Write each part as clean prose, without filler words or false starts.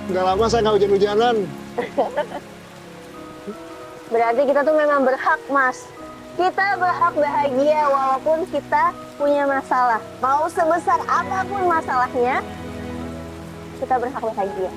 Udah lama saya nggak hujan-hujanan. Berarti kita tuh memang berhak, Mas. Kita berhak bahagia walaupun kita punya masalah. Mau sebesar apapun masalahnya, kita berhak bahagia.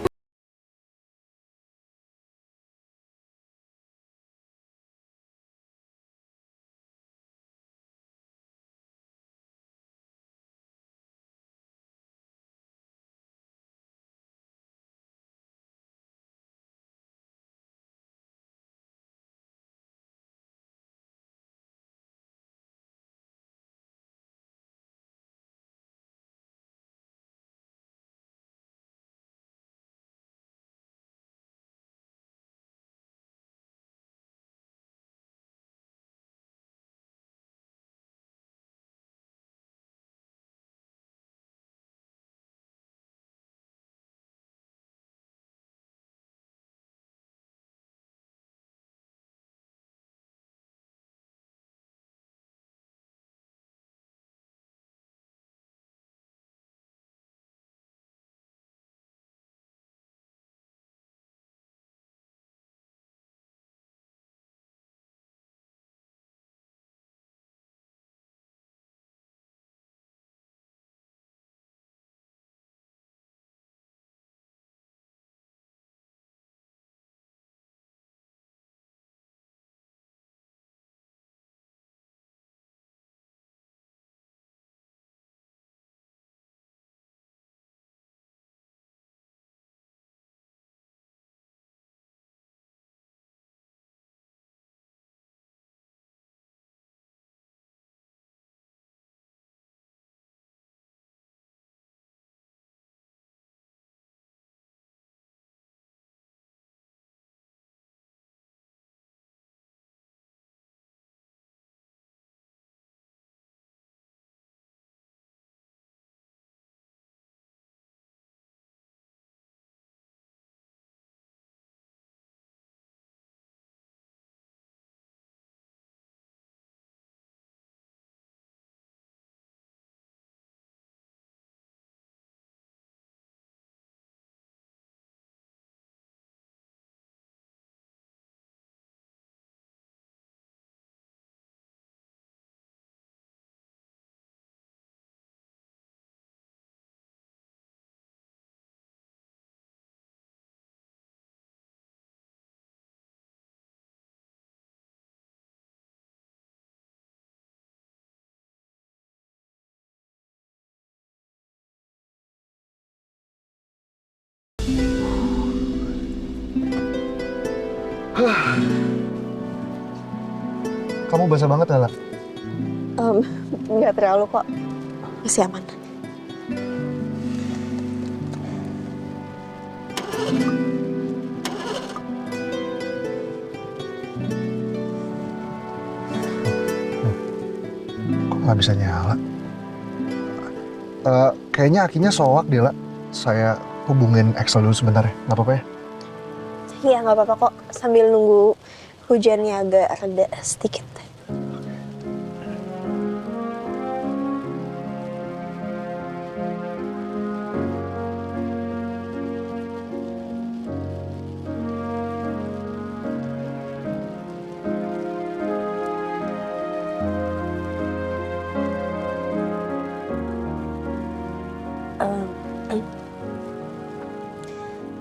Kamu basah banget nggak? Um, nggak terlalu kok, masih aman. Kok nggak bisa nyala? Kayaknya akinya soak deh, lah. Saya hubungin Excel dulu sebentar ya, nggak apa-apa ya? Iya, nggak apa-apa kok, sambil nunggu hujannya agak reda sedikit.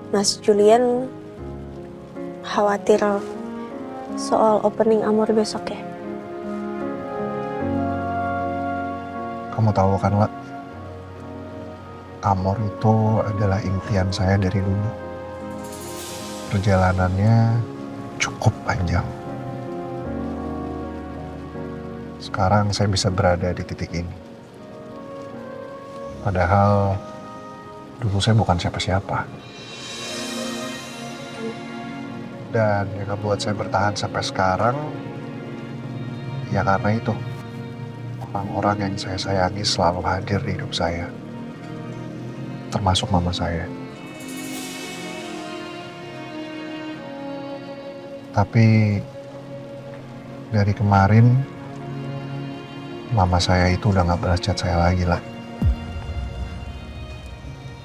Mas Julian khawatir soal opening Amor besok ya? Kamu tahu kan, lah, Amor itu adalah impian saya dari dulu. Perjalanannya cukup panjang. Sekarang saya bisa berada di titik ini. Padahal dulu saya bukan siapa-siapa. Dan yang ngebuat saya bertahan sampai sekarang, ya karena itu. Orang-orang yang saya sayangi selalu hadir di hidup saya. Termasuk mama saya. Tapi dari kemarin, mama saya itu udah gak balas chat saya lagi, lah.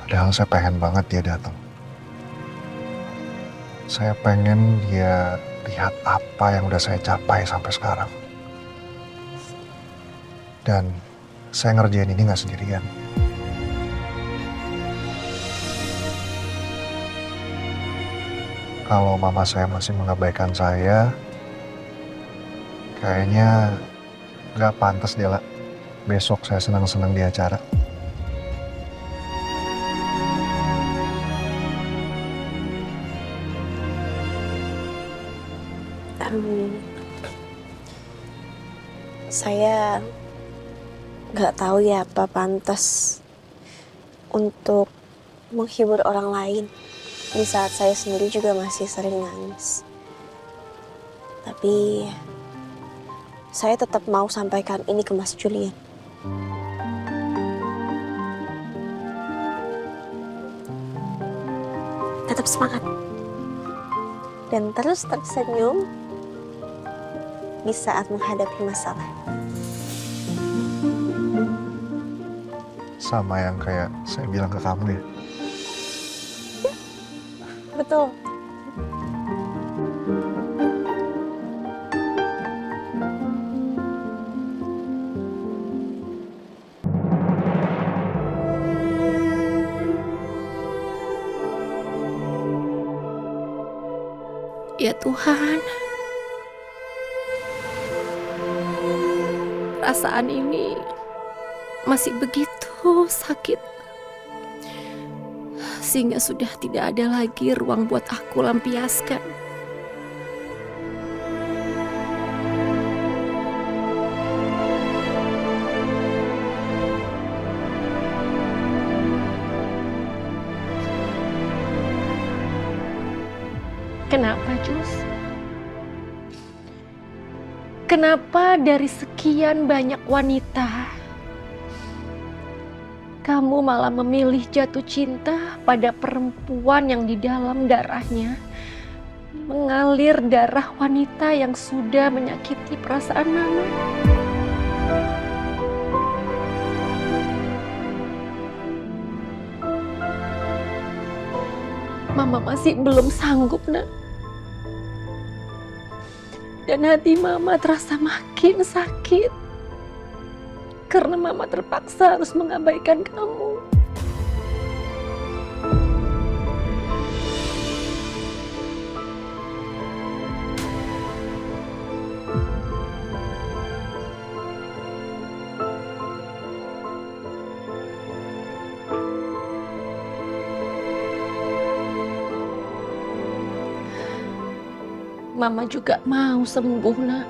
Padahal saya pengen banget dia datang. Saya pengen dia lihat apa yang udah saya capai sampai sekarang. Dan saya ngerjain ini nggak sendirian. Kalau mama saya masih mengabaikan saya, kayaknya nggak pantas deh, lah. Besok saya senang-senang di acara. Saya nggak tahu ya apa pantas untuk menghibur orang lain di saat saya sendiri juga masih sering nangis. Tapi saya tetap mau sampaikan ini ke Mas Julian. Tetap semangat dan terus tersenyum di saat menghadapi masalah. Sama yang kayak saya bilang ke kamu ya. Betul. Ya Tuhan, perasaan ini masih begitu sakit, sehingga sudah tidak ada lagi ruang buat aku lampiaskan. Kenapa, Jus? Kenapa dari sekian banyak wanita, kamu malah memilih jatuh cinta pada perempuan yang di dalam darahnya mengalir darah wanita yang sudah menyakiti perasaan Mama? Mama masih belum sanggup, Nak. Dan hati Mama terasa makin sakit karena Mama terpaksa harus mengabaikan kamu. Mama juga mau sembuh, Nak.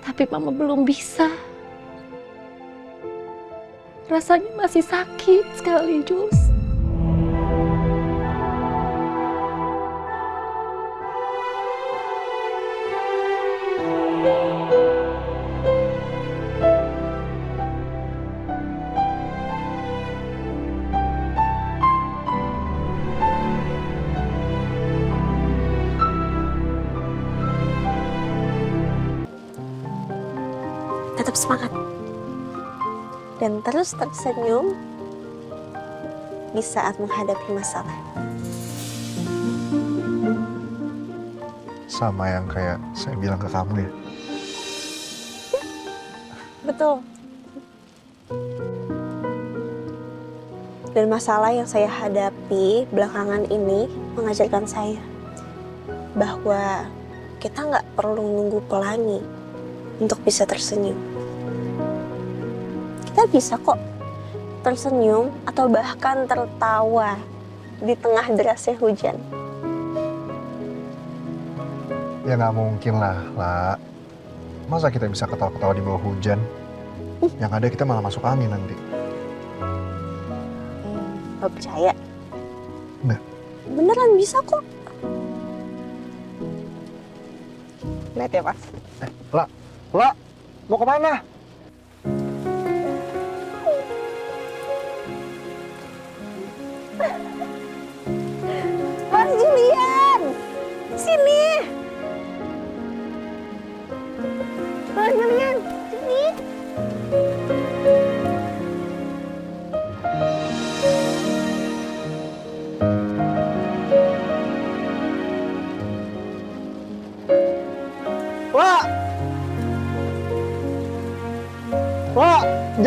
Tapi Mama belum bisa. Rasanya masih sakit sekali, Jus. Tetap semangat dan terus tersenyum di saat menghadapi masalah. Sama yang kayak saya bilang ke kamu ya. Betul. Dan masalah yang saya hadapi belakangan ini mengajarkan saya bahwa kita nggak perlu nunggu pelangi untuk bisa tersenyum. Kita bisa kok tersenyum atau bahkan tertawa di tengah derasnya hujan. Ya nggak mungkin lah. Masa kita bisa ketawa-ketawa di bawah hujan? Yang ada kita malah masuk angin nanti. Gak percaya? Nggak. Beneran bisa kok. Lihat ya, Mas. Lah, mau kemana? Mas Julian, sini. Mas Julian, sini.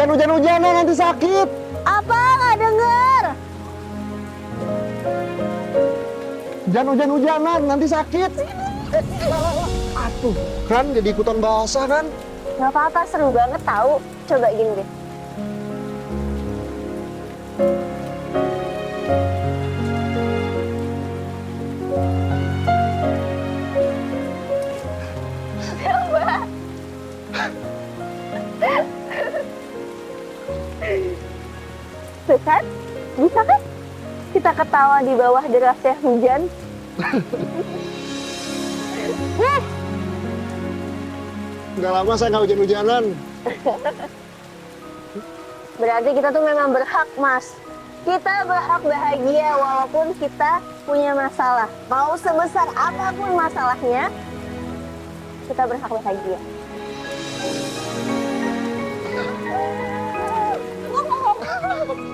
Jangan hujan-hujanan nanti sakit. Apa nggak denger? Jangan hujan-hujanan nanti sakit. Aduh, kan jadi ikutan basah kan? Nggak apa-apa, seru banget tahu. Coba gini deh. Coba. Tuh kan? Bisa kan? Kita ketawa di bawah derasnya hujan. Nggak lama saya nggak hujan-hujanan. Berarti kita tuh memang berhak, Mas. Kita berhak bahagia walaupun kita punya masalah. Mau sebesar apapun masalahnya, kita berhak bahagia.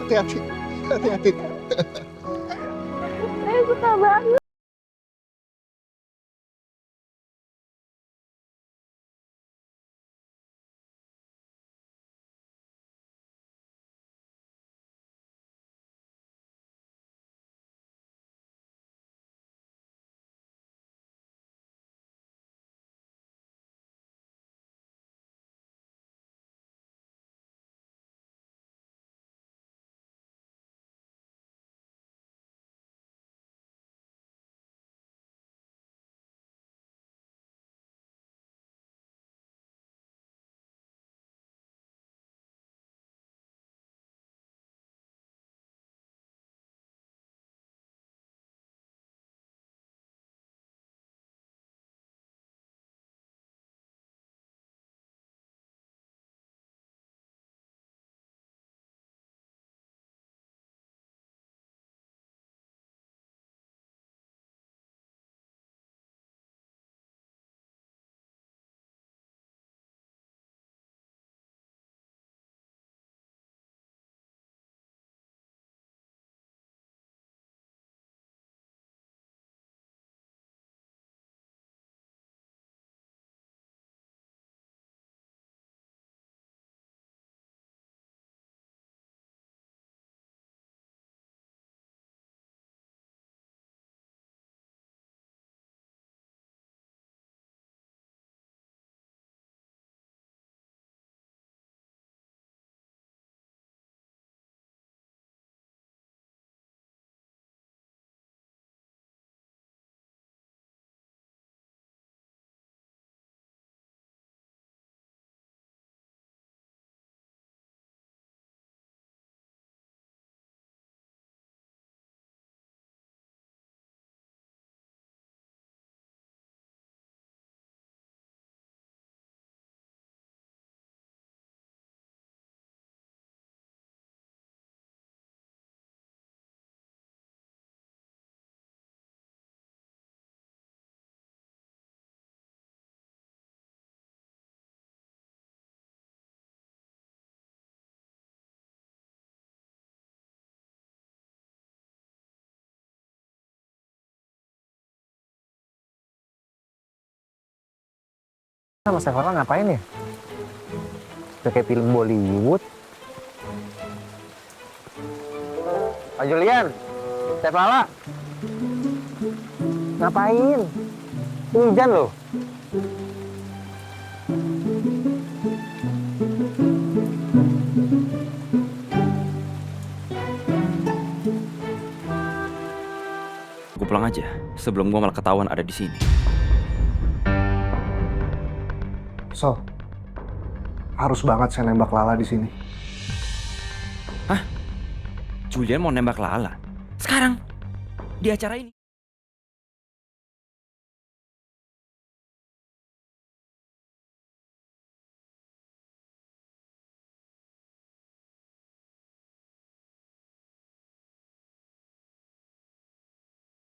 Hati-hati, hati-hati. Saya suka banget. Mas Stefano ngapain ya? Udah kayak film Bollywood. Pak Julian, Stefano, ngapain? Hujan loh. Gue pulang aja sebelum gue malah ketahuan ada di sini. So, harus banget saya nembak Lala di sini. Julian mau nembak Lala? Sekarang? Di acara ini?